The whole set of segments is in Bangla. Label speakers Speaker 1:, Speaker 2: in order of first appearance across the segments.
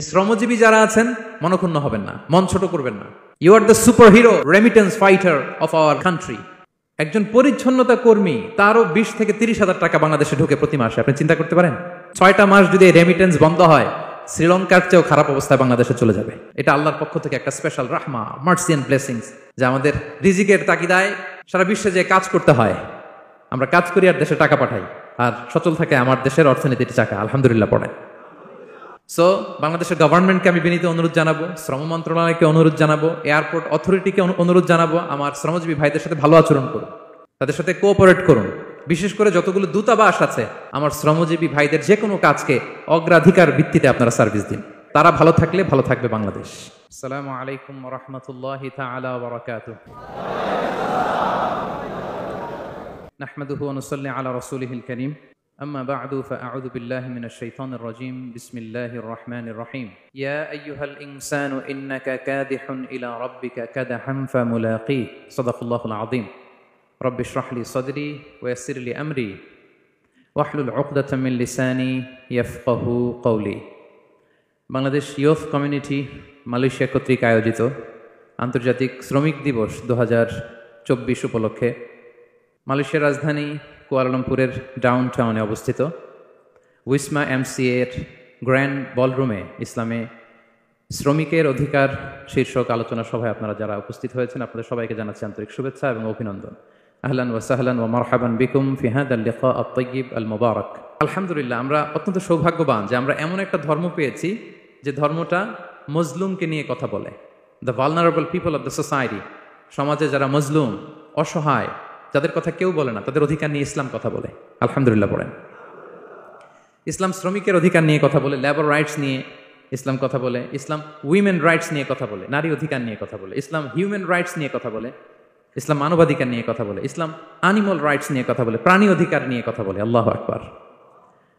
Speaker 1: শ্রমজীবী যারা আছেন মনক্ষুণ্ণ হবেন না, মন ছোট করবেন না। You are the super hero remittance fighter of our country. একজন পরিচ্ছন্নতা কর্মী, তারও 20 থেকে 30,000 টাকা বাংলাদেশে ঢোকে প্রতি মাসে। আপনি চিন্তা করতে পারেন 6টা মাস যদি রেমিটেন্স বন্ধ হয়, শ্রীলঙ্কার চেয়েও খারাপ অবস্থায় বাংলাদেশে চলে যাবে। এটা আল্লাহর পক্ষ থেকে একটা স্পেশাল রাহমা, মার্সি এন্ড ব্লেসিংস, যা আমাদের রিজিকের তাগিদায় সারা বিশ্বে যে কাজ করতে হয়, আমরা কাজ করি আর দেশে টাকা পাঠাই, আর সচল থাকে আমার দেশের অর্থনীতির চাকা। আলহামদুলিল্লাহ পড়ে। সো বাংলাদেশের গভর্নমেন্টকে আমি বিনীত অনুরোধ জানাবো, শ্রম মন্ত্রণালয়কে অনুরোধ জানাবো, এয়ারপোর্ট অথরিটিকে অনুরোধ জানাবো, আমার শ্রমজীবী ভাইদের সাথে ভালো আচরণ করুন, তাদের সাথে কোঅপারেট করুন। বিশেষ করে যতগুলো দূতাবাস আছে, আমার শ্রমজীবী ভাইদের যে কোনো কাজকে অগ্রাধিকার ভিত্তিতে আপনারা সার্ভিস দিন। তারা ভালো থাকলে ভালো থাকবে বাংলাদেশ। আসসালামু আলাইকুম ওয়া রাহমাতুল্লাহি তাআলা ওয়া বারাকাতুহু। নাহমাদুহু ওয়া নুসাল্লি আলা রাসূলিহিল কারীম। أما بعد فأعوذ بالله من الشيطان الرجيم بسم الله الرحمن الرحيم يا أيها الإنسان إنك كادح إلى ربك كدحا فملاقيه صدق الله العظيم رب اشرح لي صدري ويسر لي أمري واحلل عقدة من لساني يفقه قولي। বাংলাদেশ ইয়ুথ কমিউনিটি মালয়েশিয়া কর্তৃক আয়োজিত আন্তর্জাতিক শ্রমিক দিবস 2024 উপলক্ষে মালয়েশিয়ার রাজধানী কুয়ালালামপুরের ডাউন টাউনে অবস্থিত উইসমা এমসিএ এর গ্র্যান্ড বলরুমে ইসলামে শ্রমিকের অধিকার শীর্ষক আলোচনা সভায় আপনারা যারা উপস্থিত হয়েছেন, আপনাদের সবাইকে জানাচ্ছি আন্তরিক শুভেচ্ছা এবং অভিনন্দন। আহলান ওয়া সাহলান ওয়া মারহাবান বিকুম ফি হাদাল লিকা আত-তাইয়িব আল মুবারাক। আলহামদুলিল্লাহ, আমরা অত্যন্ত সৌভাগ্যবান যে আমরা এমন একটা ধর্ম পেয়েছি যে ধর্মটা মজলুমকে নিয়ে কথা বলে। The vulnerable people of the society, সমাজে যারা মজলুম, অসহায়, যাদের কথা কেউ বলে না, তাদের অধিকার নিয়ে ইসলাম কথা বলে। আলহামদুলিল্লাহ পড়েন। ইসলাম শ্রমিকের অধিকার নিয়ে কথা বলে, লেবার রাইটস নিয়ে ইসলাম কথা বলে, ইসলাম উইমেন রাইটস নিয়ে কথা বলে, নারী অধিকার নিয়ে কথা বলে, ইসলাম হিউম্যান রাইটস নিয়ে কথা বলে, ইসলাম মানবাধিকার নিয়ে কথা বলে, ইসলাম অ্যানিমাল রাইটস নিয়ে কথা বলে, প্রাণী অধিকার নিয়ে কথা বলে। আল্লাহু আকবার।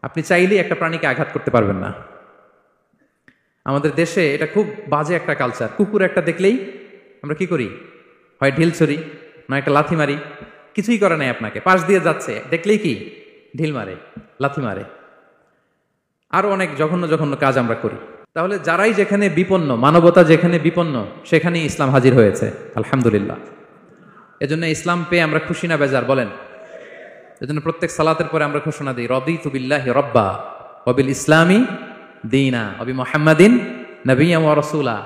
Speaker 1: আপনি চাইলেই একটা প্রাণীকে আঘাত করতে পারবেন না। আমাদের দেশে এটা খুব বাজে একটা কালচার। কুকুর একটা দেখলেই আমরা কি করি? হয় ঢিল ছড়ি, না একটা লাথি মারি। কিছুই করে নাই, আপনাকে পাশ দিয়ে যাচ্ছে দেখলেই কি ঢিল মারে, লাথি মারে, আরো অনেক জঘন্য জঘন্য কাজ আমরা করি। তাহলে যারাই যেখানে বিপন্ন, মানবতা যেখানে বিপন্ন, সেখানেই ইসলাম হাজির হয়েছে। আলহামদুলিল্লাহ। এজন্য ইসলাম পেয়ে আমরা খুশি না বেজার বলেন? এজন্য প্রত্যেক সালাতের পরে আমরা ঘোষণা দিই, রাদিতু বিল্লাহি রাব্বা ওয়া বিল ইসলামি দীনা ওয়া বি মুহাম্মাদিন নাবিয়্যান ওয়া রাসূলা।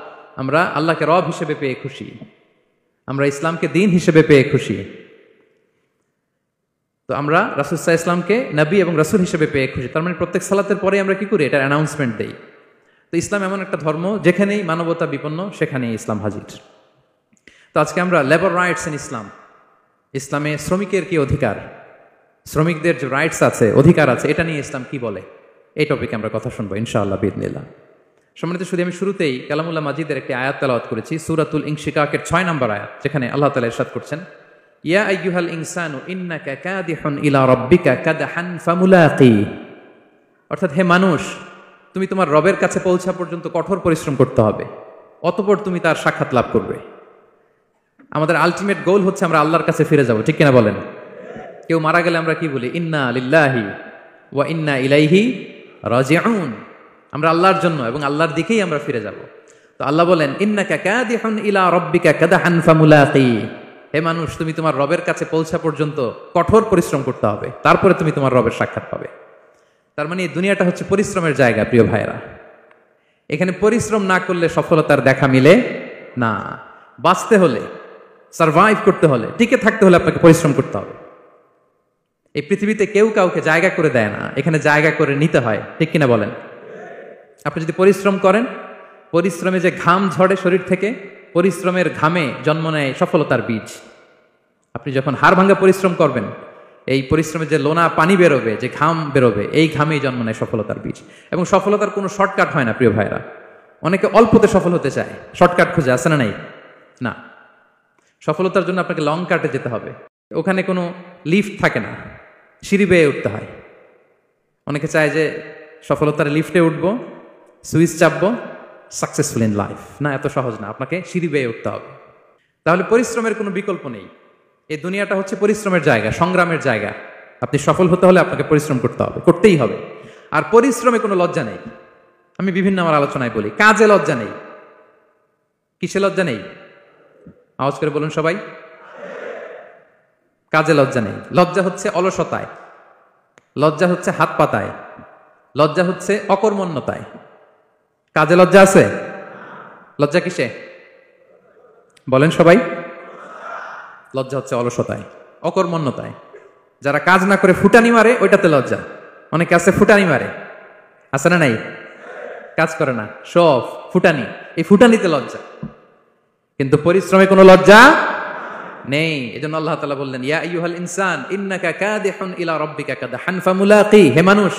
Speaker 1: আমরা আল্লাহকে রব হিসেবে পেয়ে খুশি, আমরা ইসলামকে দিন হিসেবে পেয়ে খুশি। তো আমরা রাসূল সাল্লাল্লাহু আলাইহি ওয়াসাল্লামকে নবী এবং রাসূল হিসেবে পেয়ে খুশি। তার মানে প্রত্যেক সালাতের পরে আমরা কি করি? এটা অ্যানাউন্সমেন্ট দেই। তো ইসলাম এমন একটা ধর্ম, যেখানেই মানবতা বিপন্ন সেখানেই ইসলাম হাজির। তো আজকে আমরা লেবার রাইটস ইন ইসলাম, ইসলামে শ্রমিকের কি অধিকার, শ্রমিকদের যে রাইটস আছে, অধিকার আছে, এটা নিয়ে ইসলাম কি বলে, এই টপিকে আমরা কথা শুনবো ইনশাআল্লাহ বিইذنিল্লাহ। সম্মানিত শুধু আমি শুরুতেই কালামুল্লাহ মাজিদের একটি আয়াত তেলাওয়াত করেছি, সূরাতুল ইনশিকাকের 6 নম্বর আয়াত, যেখানে আল্লাহ তাআলা ইরশাদ করছেন, ইয়া আইয়ুহাল ইনসানু ইন্নাকা কাদিহুন ইলা রাব্বিকা কাদহান ফামুলাকি। অর্থাৎ হে মানুষ, তুমি তোমার রবের কাছে পৌঁছা পর্যন্ত কঠোর পরিশ্রম করতে হবে, অতঃপর তুমি তার সাক্ষাৎ লাভ করবে। আমাদের আলটিমেট গোল হচ্ছে আমরা আল্লাহর কাছে ফিরে যাব, ঠিক কিনা বলেন? কেউ মারা গেলে আমরা কি বলি? ইন্না লিল্লাহি ওয়া ইন্না ইলাইহি রাজিউন। আমরা আল্লাহর জন্য এবং আল্লাহর দিকেই আমরা ফিরে যাব। তো আল্লাহ বলেন, ইন্নাকা কাদিহুন ইলা রাব্বিকা কাদহান ফামুলাকি। হে মানুষ, তুমি তোমার রবের কাছে পৌঁছা পর্যন্ত কঠোর পরিশ্রম করতে হবে, তারপরে তুমি তোমার রবের সাক্ষাৎ পাবে। তার মানে এই দুনিয়াটা হচ্ছে পরিশ্রমের জায়গা। প্রিয় ভাইরা, এখানে পরিশ্রম না করলে সফলতার দেখা মিলে না। বাঁচতে হলে, সারভাইভ করতে হলে, টিকে থাকতে হলে আপনাকে পরিশ্রম করতে হবে। এই পৃথিবীতে কেউ কাউকে জায়গা করে দেয় না, এখানে জায়গা করে নিতে হয়, ঠিক কিনা বলেন? আপনি যদি পরিশ্রম করেন, পরিশ্রমে যে ঘাম ঝরে শরীর থেকে, পরিশ্রমের ঘামে জন্ম নেয় সফলতার বীজ। আপনি যখন হাড় ভাঙা পরিশ্রম করবেন, এই পরিশ্রমে যে লোনা পানি বেরোবে, যে ঘাম বেরোবে, এই ঘামেই জন্ম নেয় সফলতার বীজ। এবং সফলতার কোনো শর্টকাট হয় না প্রিয় ভাইরা। অনেকে অল্পতে সফল হতে চায়, শর্টকাট খুঁজে, আছে না নাই? না, সফলতার জন্য আপনাকে লং কাটে যেতে হবে। ওখানে কোনো লিফট থাকে না, সিঁড়ি বেয়ে উঠতে হয়। অনেকে চায় যে সফলতার লিফটে উঠবো, সুইচ চাপবো, সাকসেসফুল ইন লাইফ। না, এত সহজ না, আপনাকে সিঁড়ি বেয়ে উঠতে হবে। তাহলে পরিশ্রমের কোনো বিকল্প নেই। এই দুনিয়াটা হচ্ছে পরিশ্রমের জায়গা, সংগ্রামের জায়গা। আপনি সফল হতে হলে আপনাকে পরিশ্রম করতে হবে, করতেই হবে। আর পরিশ্রমে কোনো লজ্জা নেই। আমি বিভিন্ন আমার আলোচনায় বলি, কাজে লজ্জা নেই। কিসে লজ্জা নেই? আওয়াজ করে বলুন সবাই। কাজে লজ্জা নেই। লজ্জা হচ্ছে অলসতায়, লজ্জা হচ্ছে হাত পাতায়, লজ্জা হচ্ছে অকর্মণ্যতায়। কাজে লজ্জা আছে? লজ্জা কিসে বলেন সবাই? লজ্জা হচ্ছে অলসতায়, অকর্মণ্যতায়। যারা কাজ না করে ফুটানি মারে ওইটাতে লজ্জা। অনেকে আছে ফুটানি মারে, আছে না নাই? কাজ করে না, শো অফ, ফুটানি, এই ফুটানিতে লজ্জা। কিন্তু পরিশ্রমে কোনো লজ্জা নেই। এজন্য আল্লাহ তাআলা বললেন, ইয়া আইয়ুহাল ইনসান ইন্নাকা কাদিহুন ইলা রাব্বিকা কাদহান ফামুলাকি। হে মানুষ,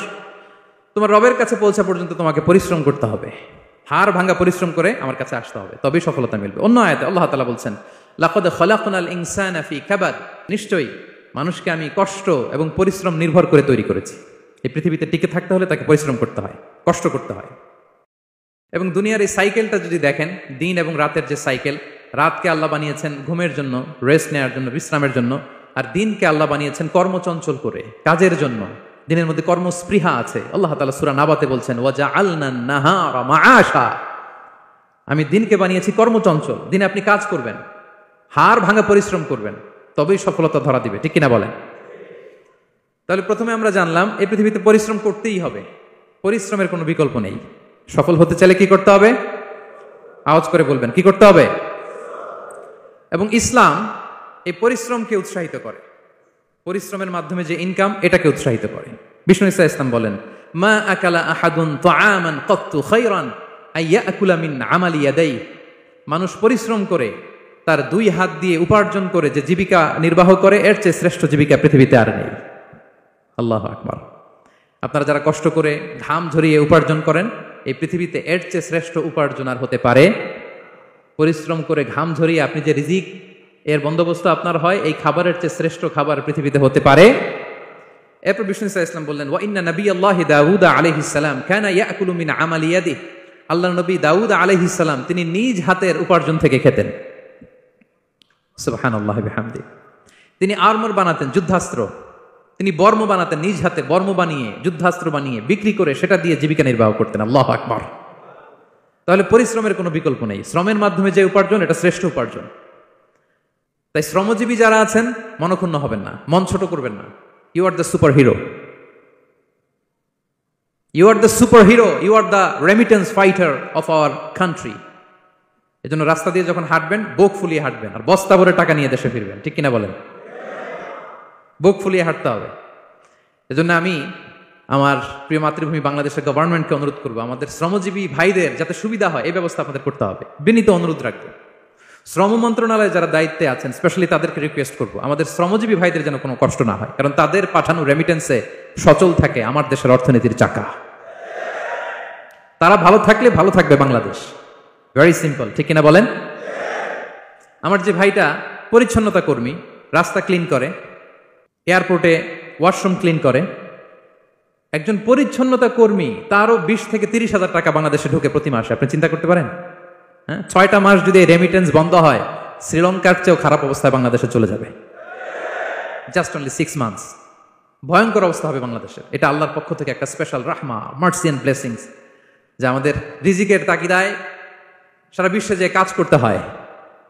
Speaker 1: তোমার রবের কাছে পৌঁছা পর্যন্ত তোমাকে পরিশ্রম করতে হবে, হাড় ভাঙা পরিশ্রম করে আমার কাছে আসতে হবে, তবেই সফলতা মিলবে। অন্য আয়াতে আল্লাহ তাআলা বলছেন, লাকাদ খলাকনাল ইনসানা ফি কাবাদ। নিশ্চয়ই মানুষকে আমি কষ্ট এবং পরিশ্রম নির্ভর করে তৈরি করেছি। এই পৃথিবীতে টিকে থাকতে হলে তাকে পরিশ্রম করতে হয়, কষ্ট করতে হয়। এবং দুনিয়ার এই সাইকেলটা যদি দেখেন, দিন এবং রাতের যে সাইকেল, রাতকে আল্লাহ বানিয়েছেন ঘুমের জন্য, রেস্ট নেওয়ার জন্য, বিশ্রামের জন্য, আর দিনকে আল্লাহ বানিয়েছেন কর্মচঞ্চল করে, কাজের জন্য। দিনের মধ্যে কর্মস্পৃহা আছে। আল্লাহ তাআলা সূরা নাবাতে বলছেন, ওয়াজআলনান নাহারা মাআশা। আমি দিনকে বানিয়েছি কর্মচঞ্চল, দিনে আপনি কাজ করবেন, হাড় ভাঙা পরিশ্রম করবেন, তবেই সফলতা ধরা দিবে। ঠিক কিনা বলেন? তাহলে প্রথমে আমরা জানলাম এই পৃথিবীতে পরিশ্রম করতেই হবে, পরিশ্রমের কোনো বিকল্প নেই। সফল হতে চাইলে কি করতে হবে? আওয়াজ করে বলবেন, কি করতে হবে? এবং ইসলাম এই পরিশ্রমকে উৎসাহিত করে, পরিশ্রমের মাধ্যমে যে ইনকাম, এটাকে উৎসাহিত করে। বিষ্ণু ঈসা ইসলাম বলেন, মা আকালা আহাদুন তাআমান কাত্তু খায়রান আইয়াকুলা মিন আমালি ইয়াদাই। মানুষ পরিশ্রম করে তার দুই হাত দিয়ে উপার্জন করে যে জীবিকা নির্বাহ করে, এর চেয়ে শ্রেষ্ঠ জীবিকা পৃথিবীতে আর নেই। আল্লাহু আকবার। আপনারা যারা কষ্ট করে ঘাম ঝরিয়ে উপার্জন করেন, এই পৃথিবীতে এর চেয়ে শ্রেষ্ঠ উপার্জন আর হতে পারে? পরিশ্রম করে ঘাম ঝরিয়ে আপনি যে রিজিক এর বন্দোবস্ত আপনার হয়, এই খাবারের চেয়ে শ্রেষ্ঠ খাবার পৃথিবীতে হতে পারে? এরপর বিষ্ণু ঈসা ইসলাম বললেন, ওয়া ইন্না নাবিয়াল্লাহি দাউদ আলাইহিস সালাম কানা ইয়াকুলু মিন আমালি ইয়াদিহি। আল্লাহর নবী দাউদ আলাইহিস সালাম তিনি নিজ হাতের উপার্জন থেকে খেতেন। সুবহানাল্লাহি বিহামদি। তিনি আর্মর বানাতেন, যুদ্ধাস্ত্র, তিনি বর্ম বানাতেন, নিজ হাতে বর্ম বানিয়ে, যুদ্ধাস্ত্র বানিয়ে বিক্রি করে সেটা দিয়ে জীবিকা নির্বাহ করতেন। আল্লাহু আকবার। তাহলে পরিশ্রমের কোনো বিকল্প নেই। শ্রমের মাধ্যমে যে উপার্জন, এটা শ্রেষ্ঠ উপার্জন। তাই শ্রমজীবী যারা আছেন, মনক্ষুণ্ণ হবেন না, মন ছোট করবেন না। You are the super hero, you are the super hero, you are the remittance fighter of our country. এই জন্য রাস্তা দিয়ে যখন হাঁটবেন, বুক ফুলিয়ে হাঁটবেন, আর বস্তা ভরে টাকা নিয়ে দেশে ফিরবেন। ঠিক কিনা বলেন? বুক ফুলিয়ে হাঁটতে হবে। এজন্য আমি আমার প্রিয় মাতৃভূমি বাংলাদেশের গভর্নমেন্টকে অনুরোধ করবো, আমাদের শ্রমজীবী ভাইদের যাতে সুবিধা হয় এই ব্যবস্থা আপনাদের করতে হবে। বিনীত অনুরোধ রাখবো। শ্রম মন্ত্রণালয়ে যারা দায়িত্বে আছেন, স্পেশালি তাদেরকে রিকোয়েস্ট করবো, আমাদের শ্রমজীবী ভাইদের যেন কোনো কষ্ট না হয়, কারণ তাদের পাঠানো রেমিটেন্সে সচল থাকে আমার দেশের অর্থনীতির চাকা। তারা ভালো থাকলে ভালো থাকবে বাংলাদেশ। Very simple. ঠিক কিনা বলেন? আমার যে ভাইটা পরিচ্ছন্নতা কর্মী, রাস্তা ক্লিন করে, এয়ারপোর্টে ওয়াশরুম ক্লিন করে, একজন পরিচ্ছন্নতা কর্মী, তারও 20 থেকে 30 হাজার টাকা বাংলাদেশে ঢোকে প্রতি মাসে। আপনি চিন্তা করতে পারেন? হ্যাঁ, 6টা মাস যদি রেমিটেন্স বন্ধ হয়, শ্রীলঙ্কার চেয়েও খারাপ অবস্থায় বাংলাদেশে চলে যাবে। Just only 6 months. ভয়ঙ্কর অবস্থা হবে বাংলাদেশের। এটা আল্লাহর পক্ষ থেকে একটা স্পেশাল রাহমা, মার্সি এন্ড ব্লেসিংস, যে আমাদের রিজিকের তাগিদায় সারা বিশ্বে যে কাজ করতে হয়,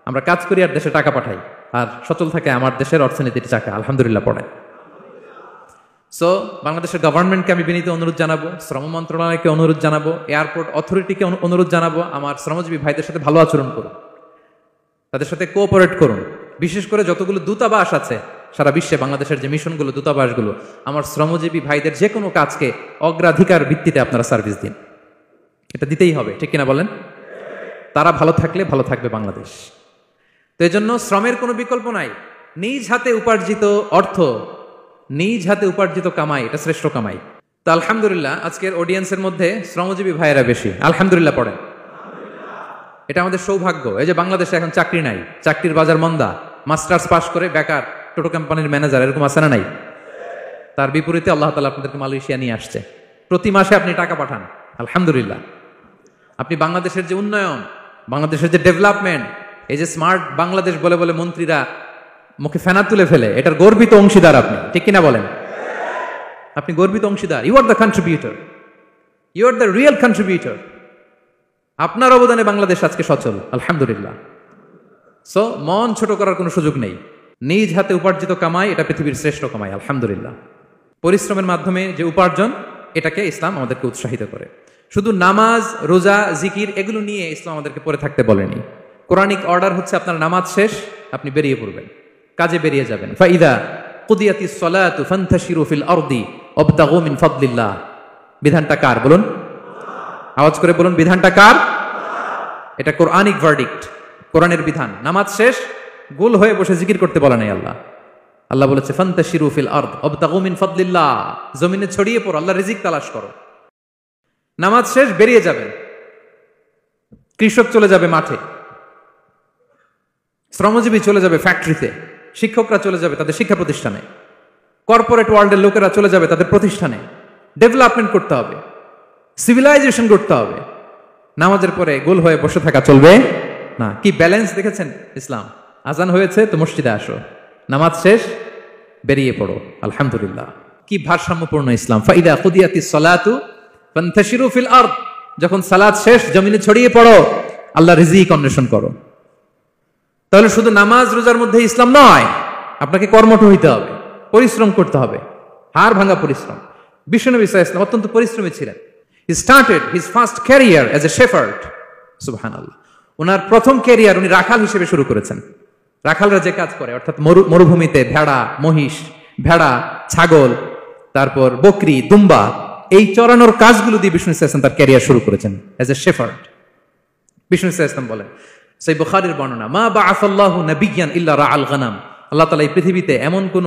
Speaker 1: আমরা কাজ করি আর দেশে টাকা পাঠাই, আর সচল থাকে আমার দেশের অর্থনীতির চাকা। আলহামদুলিল্লাহ পড়ে। সো বাংলাদেশের গভর্নমেন্টকে আমি বিনীত অনুরোধ জানাবো, শ্রম মন্ত্রণালয়কে অনুরোধ জানাবো, এয়ারপোর্ট অথরিটিকে অনুরোধ জানাবো, আমার শ্রমজীবী ভাইদের সাথে ভালো আচরণ করুন, তাদের সাথে কোঅপারেট করুন। বিশেষ করে যতগুলো দূতাবাস আছে সারা বিশ্বে, বাংলাদেশের যে মিশনগুলো, দূতাবাসগুলো, আমার শ্রমজীবী ভাইদের যে কোনো কাজকে অগ্রাধিকার ভিত্তিতে আপনারা সার্ভিস দিন। এটা দিতেই হবে। ঠিক কিনা বলেন? তারা ভালো থাকলে ভালো থাকবে বাংলাদেশ। তো এই জন্য শ্রমের কোনো বিকল্প নাই। নিজ হাতে উপার্জিত অর্থ, নিজ হাতে উপার্জিত কামাই, এটা শ্রেষ্ঠ কামাই। তো আলহামদুলিল্লাহ আজকের অডিয়েন্সের মধ্যে শ্রমজীবী ভাইয়েরা বেশি। আলহামদুলিল্লাহ পড়েন। এটা আমাদের সৌভাগ্য। এই যে বাংলাদেশে এখন চাকরি নাই, চাকরির বাজার মন্দা, মাস্টার্স পাস করে বেকার টোটো কোম্পানির ম্যানেজার, এরকম আছে না নাই? তার বিপরীতে আল্লাহ তাআলা আপনাদেরকে মালয়েশিয়া নিয়ে আসছে। প্রতি মাসে আপনি টাকা পাঠান, আলহামদুলিল্লাহ। আপনি বাংলাদেশের যে উন্নয়ন, বাংলাদেশের যে ডেভেলপমেন্ট, এই যে স্মার্ট বাংলাদেশ বলে বলে মন্ত্রীরা মুখে ফেনা তুলে ফেলে, এটার গর্বিত অংশীদার আপনি। ঠিক কিনা বলেন? আপনি গর্বিত অংশীদার। You are the contributor, you are the real contributor. আপনার অবদানে বাংলাদেশ আজকে সচল, আলহামদুলিল্লাহ। সো মন ছোট করার কোনো সুযোগ নেই। নিজ হাতে উপার্জিত কামাই এটা পৃথিবীর শ্রেষ্ঠ কামাই, আলহামদুলিল্লাহ। পরিশ্রমের মাধ্যমে যে উপার্জন, এটাকে ইসলাম আমাদেরকে উৎসাহিত করে। শুধু নামাজ, রোজা, জিকির এগুলো নিয়ে ইসলাম আমাদেরকে পড়ে থাকতে বলেনি। কোরআনিক অর্ডার হচ্ছে আপনার নামাজ শেষ, আপনি বেরিয়ে পড়বেন, কাজে বেরিয়ে যাবেন। ফাইদা কুদিয়াতিস সালাতু ফান্তাশিরু ফিল আরদি ওয়াবতাগু মিন ফাদলিল্লাহ। বিধানটা কার বলুন? আওয়াজ করে বলুন, বিধানটা কার? এটা কোরআনিক ভার্ডিক্ট, কোরআনের বিধান। নামাজ শেষ, গোল হয়ে বসে জিকির করতে বলে নাই আল্লাহ। আল্লাহ বলেছে ফান্তাশিরু ফিল আরদ ওয়াবতাগু মিন ফাদলিল্লাহ, জমিনে ছড়িয়ে পড়ো, আল্লাহর রিজিক তালাশ করো। নামাজ শেষ, বেরিয়ে যাবেন। কৃষক চলে যাবে মাঠে, শ্রমজীবী চলে যাবে ফ্যাক্টরিতে, শিক্ষকরা চলে যাবে তাদের শিক্ষা প্রতিষ্ঠানে, কর্পোরেট ওয়ার্ল্ডের লোকেরা চলে যাবে তাদের প্রতিষ্ঠানে। ডেভেলপমেন্ট করতে হবে, সিভিলাইজেশন করতে হবে। নামাজের পরে গোল হয়ে বসে থাকা চলবে না। কি ব্যালেন্স দেখেছেন ইসলাম? আজান হয়েছে তো মসজিদে আসো, নামাজ শেষ বেরিয়ে পড়ো, আলহামদুলিল্লাহ। কি ভারসাম্যপূর্ণ ইসলাম। ফাইদা কুদিয়াতিস সালাতু ফান্তাশিরু ফিল আরদ, যখন সালাত শেষ জমিনে ছড়িয়ে পড়ো, আল্লাহ রিজিক অন্বেষণ করো। তাহলে শুধু নামাজ রোজার মধ্যে ইসলাম নয়, আপনাকে কর্মঠ হইতে হবে, পরিশ্রম করতে হবে, হাড় ভাঙা পরিশ্রম। বিশ্বনবী সাল্লাল্লাহু আলাইহি ওয়াসাল্লাম অত্যন্ত পরিশ্রমী ছিলেন। He started his first career as a shepherd, সুবহানাল্লাহ। ওনার প্রথম ক্যারিয়ার উনি রাখাল হিসেবে শুরু করেছেন। রাখালরা যে কাজ করে, অর্থাৎ মরুভূমিতে ভেড়া, মহিষ, ভেড়া, ছাগল, তারপর বকরি, দুম্বা, এই চরানোর কাজগুলো দিয়ে বিষ্ণু সাল্লাল্লাহু আলাইহি ওয়াসাল্লাম তার ক্যারিয়ার শুরু করেছেন অ্যাজ এ শেফার্ড। বিষ্ণু সাল্লাল্লাহু আলাইহি ওয়াসাল্লাম বলেন, সহিহ বুখারীর বর্ণনা, মা বাআসাল্লাহু নাবিয়্যান ইল্লা রাআল গানাম। আল্লাহ তাআলা এই পৃথিবীতে এমন কোন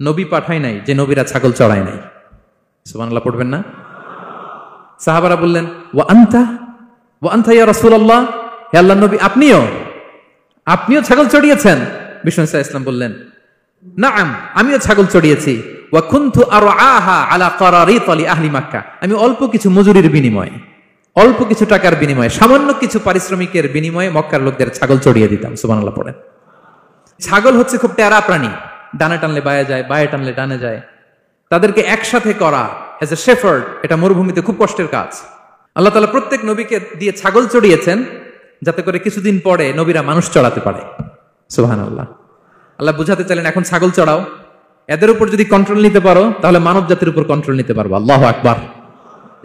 Speaker 1: নবী পাঠায় নাই যে নবীরা ছাগল চড়ায় নাই। সুবহানাল্লাহ পড়বেন না? সাহাবারা বললেন, ওয়া আনতা ইয়া রাসূলুল্লাহ, হে আল্লাহর নবী, আপনিও ছাগল চড়িয়েছেন? বিষ্ণু সাল্লাল্লাহু আলাইহি ওয়াসাল্লাম বললেন, নাআম, আমিও ছাগল চড়িয়েছি। ওয়া কুনতু আরআহা আলা কারারিত লি আহলি মক্কা, আমি অল্প কিছু মজুরির বিনিময়ে, অল্প কিছু টাকার বিনিময়ে, সামান্য কিছু পারিশ্রমিকের বিনিময়ে মক্কার লোকদের ছাগল চড়িয়ে দিতাম। সুবহানাল্লাহ পড়েন। ছাগল হচ্ছে খুব টেরা প্রাণী, ডানে টানলে বায়ে যায়, বায়ে টানলে ডানে যায়। তাদেরকে একসাথে করা এজ এ শেফার্ড, এটা মরুভূমিতে খুব কষ্টের কাজ। আল্লাহ তাআলা প্রত্যেক নবীকে দিয়ে ছাগল চড়িয়েছেন যাতে করে কিছুদিন পরে নবীরা মানুষ চড়াতে পারে। সুবহানাল্লাহ। আল্লাহ বুঝাতে চাইলেন, এখন ছাগল চড়াও, এদের উপর যদি কন্ট্রোল নিতে পারো তাহলে মানব জাতির উপর কন্ট্রোল নিতে পারবো। আল্লাহু আকবার।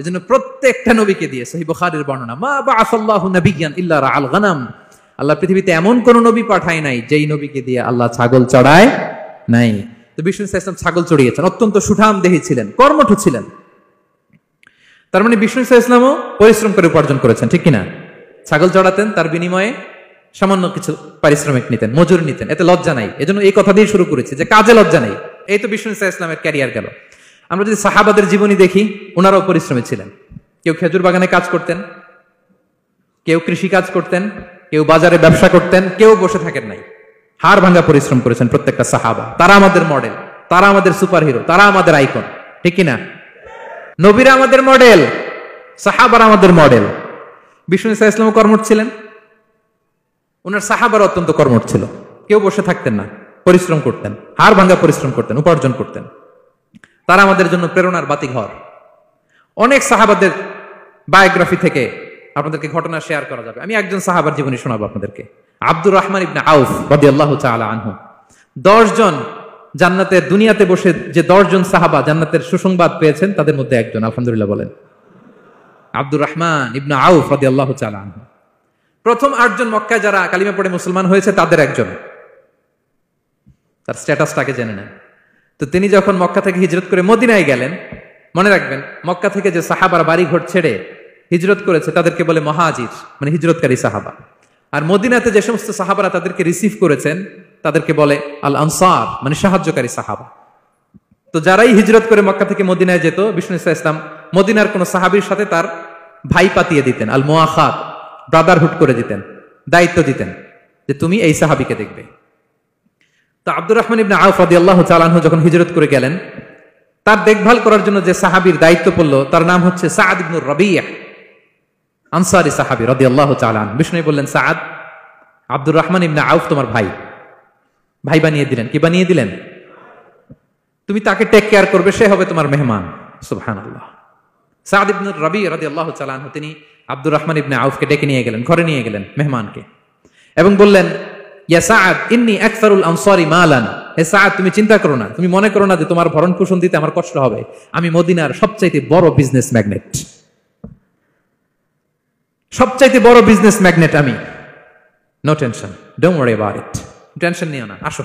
Speaker 1: এজন্য প্রত্যেকটা নবীকে দিয়ে, সহিহ বুখারীর বর্ণনা, মা বাআসাল্লাহু নাবিয়্যান ইল্লা রাআল গানাম, আল্লাহ পৃথিবীতে এমন কোন নবী পাঠায় নাই যেই নবীকে দিয়ে আল্লাহ ছাগল চড়ায় নাই। তো বিষ্ণু সাল্লাল্লাহু আলাইহি ওয়াসাল্লাম ছাগল চড়িয়েছেন, অত্যন্ত সুঠাম দেহী ছিলেন, কর্মঠ ছিলেন। তার মানে বিষ্ণু সাল্লাল্লাহু আলাইহি ওয়াসাল্লামও পরিশ্রম করে উপার্জন করেছেন, ঠিক কিনা? ছাগল চড়াতেন, তার বিনিময়ে সামান্য কিছু পারিশ্রমিক নিতেন, মজুরি নিতেন, এতে লজ্জা নাই। এজন্য এই কথা দিয়ে শুরু করেছি যে কাজে লজ্জা নেই। এই তো বিষ্ণু সাল্লাল্লাহু আলাইহি ওয়াসাল্লামের ক্যারিয়ার গেল। আমরা যদি সাহাবাদের জীবনী দেখি, ওনারাও পরিশ্রমী ছিলেন। কেউ খেজুর বাগানে কাজ করতেন, কেউ কৃষি কাজ করতেন, কেউ বাজারে ব্যবসা করতেন, কেউ বসে থাকেন নাই। হাড় ভাঙা পরিশ্রম করেছেন প্রত্যেকটা সাহাবা। তারা আমাদের মডেল, তারা আমাদের সুপার হিরো, তারা আমাদের আইকন, ঠিক কিনা? নবীরা আমাদের মডেল, সাহাবারা আমাদের মডেল। বিষ্ণু সাল্লাল্লাহু আলাইহি ওয়াসাল্লাম কর্মঠ ছিলেন, ওনার সাহাবারা অত্যন্ত কর্মঠ ছিল। কেউ বসে থাকতেন না, পরিশ্রম করতেন, হাড় ভাঙা পরিশ্রম করতেন, উপার্জন করতেন। তারা আমাদের জন্য প্রেরণার বাতিঘর। অনেক সাহাবাদের বায়োগ্রাফি থেকে আপনাদেরকে ঘটনা শেয়ার করা যাবে। আমি একজন সাহাবার জীবনী শোনাবো আপনাদেরকে। আব্দুর রহমান ইবনে আউফ রাদিয়াল্লাহু তাআলা আনহু। 10 জন জান্নাতের, দুনিয়াতে বসে যে 10 জন সাহাবা জান্নাতের সুসংবাদ পেয়েছেন তাদের মধ্যে একজন, আলহামদুলিল্লাহ বলেন। আব্দুর রহমান ইবনে আউফ রাদিয়াল্লাহু তাআলা আনহু প্রথম 8 জন মক্কায় যারা কালিমা পড়ে মুসলমান হয়েছে তাদের একজন। তার স্ট্যাটাসটাকে জেনে নেন। তো তিনি যখন মক্কা থেকে হিজরত করে মদিনায় গেলেন, মনে রাখবেন মক্কা থেকে যে সাহাবার বাড়ি ঘর ছেড়ে হিজরত করেছে তাদেরকে বলে মহাজির, মানে হিজরতকারী সাহাবা। আর মদিনাতে যে সমস্ত সাহাবারা তাদেরকে রিসিভ করেছেন তাদেরকে বলে আল আনসার, মানে সাহায্যকারী সাহাবা। তো যারাই হিজরত করে মক্কা থেকে মদিনায় যেত, বিষ্ণু সাল্লাল্লাহু আলাইহি ওয়াসাল্লাম মদিনার কোন সাহাবীর সাথে তার ভাই পাতিয়ে দিতেন, আল মুআখাত, ব্রাদারহুড করে দিতেন, দায়িত্ব দিতেন যে তুমি এই সাহাবীকে দেখবে। তো আব্দুর রহমান ইবনে আউফ রাদিয়াল্লাহু তাআলা আনহু যখন হিজরত করে গেলেন, তার দেখভাল করার জন্য যে সাহাবীর দায়িত্ব পড়ল তার নাম হচ্ছে সাআদ ইবনে রাবিয়া, আনসারী সাহাবী রাদিয়াল্লাহু তাআলা আনহু। বিষ্ণু বললেন, সাআদ, আব্দুর রহমান ইবনে আউফ তোমার ভাই, ভাই বানিয়ে দিলেন। কি বানিয়ে দিলেন? তুমি তাকে টেক কেয়ার করবে, সে হবে তোমার মেহমান। সুবহানাল্লাহ। সাদ ইবনে রবি রাদিয়াল্লাহু তাআলা আনহু তিনি আব্দুর রহমান ইবনে আউফকে ডেকে নিয়ে গেলেন, ঘরে নিয়ে গেলেন মেহমানকে, এবং বললেন, ইয়া সাআদ ইন্নী আকসারুল আনসারি মালান, হে সাআদ তুমি চিন্তা করো না, তুমি মনে করো না যে তোমার ভরণ পোষণ দিতে আমার কষ্ট হবে, আমি মদিনার সবচাইতে বড় বিজনেস ম্যাগনেট, সবচাইতে বড় বিজনেস ম্যাগনেট আমি। No tension, don't worry about it, tension নিও না, আসো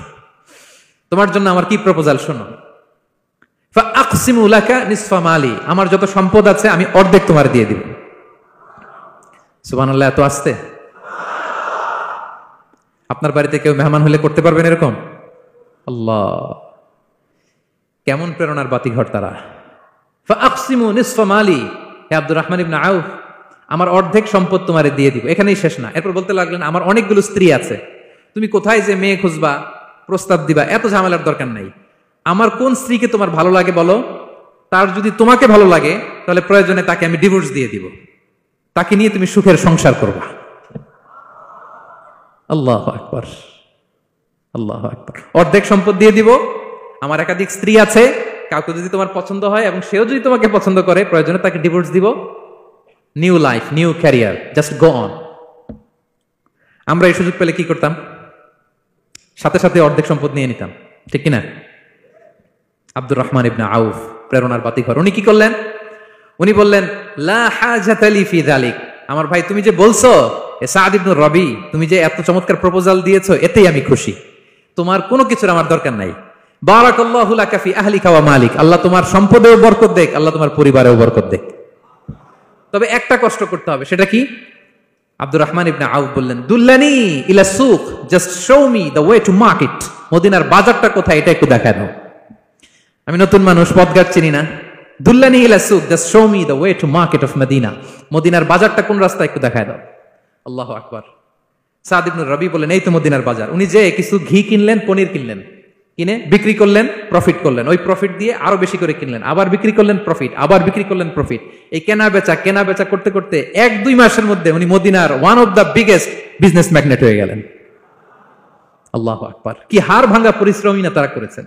Speaker 1: তোমার জন্য আমার কি প্রপোজাল শোনো। ফাআকসিমু লাকা নিসফা মালি, আমার যত সম্পদ আছে আমি অর্ধেক তোমার দিয়ে দিব। সুবহানাল্লাহ, এত আসতে। আপনার বাড়িতে কেউ মেহমান হলে করতে পারবেন এরকম? আল্লাহ, কেমন প্রেরণার বাতিঘর তারা। ফাআকসিমু নিসফা মালি, হে আব্দুর রহমান ইবনে আউফ, আমার অর্ধেক সম্পদ তোমারে দিয়ে দিব। এখানেই শেষ না, এরপর বলতে লাগলেন, আমার অনেকগুলো স্ত্রী আছে, তুমি কোথায় যে মেয়ে খুঁজবা, প্রস্তাব দিবা, এত ঝামেলার দরকার নাই। আমার কোন স্ত্রীকে তোমার ভালো লাগে বলো, তার যদি তোমাকে ভালো লাগে তাহলে প্রয়োজনে তাকে আমি ডিভোর্স দিয়ে দিব, তাকে নিয়ে তুমি সুখের সংসার করবা। আল্লাহু আকবার, আল্লাহু আকবার। অর্ধেক সম্পদ দিয়ে দিব, আমার একাধিক স্ত্রী আছে, কাউকে যদি তোমার পছন্দ হয় এবং সেও যদি তোমাকে পছন্দ করে, প্রয়োজনে তাকে ডিভোর্স দিব, new life, new career, just go on. আমরা এই সুযোগ পেলে কি করতাম? সাথে সাথে অর্ধেক সম্পদ নিয়ে নিতাম, ঠিক কিনা? আব্দুর রহমান ইবনে আউফ, প্রেরণার বাতিঘর, উনি কি করলেন? উনি বললেন, লা হাজাতা লি ফি যালিক, আমার ভাই তুমি যে বলছো, এ সাদ ইবনে রবি, তুমি যে এত চমৎকার প্রপোজাল দিয়েছো, এতেই আমি খুশি, তোমার কোনো কিছুর আমার দরকার নাই। বারাকাল্লাহু লাকা ফি আহলিকা ওয়া মালিক, আল্লাহ তোমার সম্পদেও বরকত দেখ, আল্লাহ তোমার পরিবারেও বরকত দেখ। তবে একটা কষ্ট করতে হবে, সেটা কি? আব্দুর রহমান ইবনে আউফ বললেন, দুল্লানি ইলা সুক, just show me the way to market, মদিনার বাজারটা কোথায় এটা একটু দেখায় দাও। আমি নতুন মানুষ, পথঘাট চিনি না। দুল্লানি ইলা সুক, just show me the way to market of Medina, মদিনার বাজারটা কোন রাস্তা একটু দেখায় দাও। আল্লাহু আকবার। সাদ ইবনে রবি বললেন, এই তো মদিনার বাজার। উনি যে কিছু ঘি কিনলেন, পনির কিনলেন, কিনে বিক্রি করলেন, প্রফিট করলেন, ওই প্রফিট দিয়ে আরো বেশি করে কিনলেন, আবার বিক্রি করলেন, প্রফিট, আবার বিক্রি করলেন, প্রফিট। এই কেনা বেচা করতে করতে 1-2 মাসের মধ্যে উনি মদিনার one of the biggest business magnate হয়ে গেলেন। আল্লাহু আকবার, কি হাড় ভাঙা পরিশ্রমই না তারা করেছেন।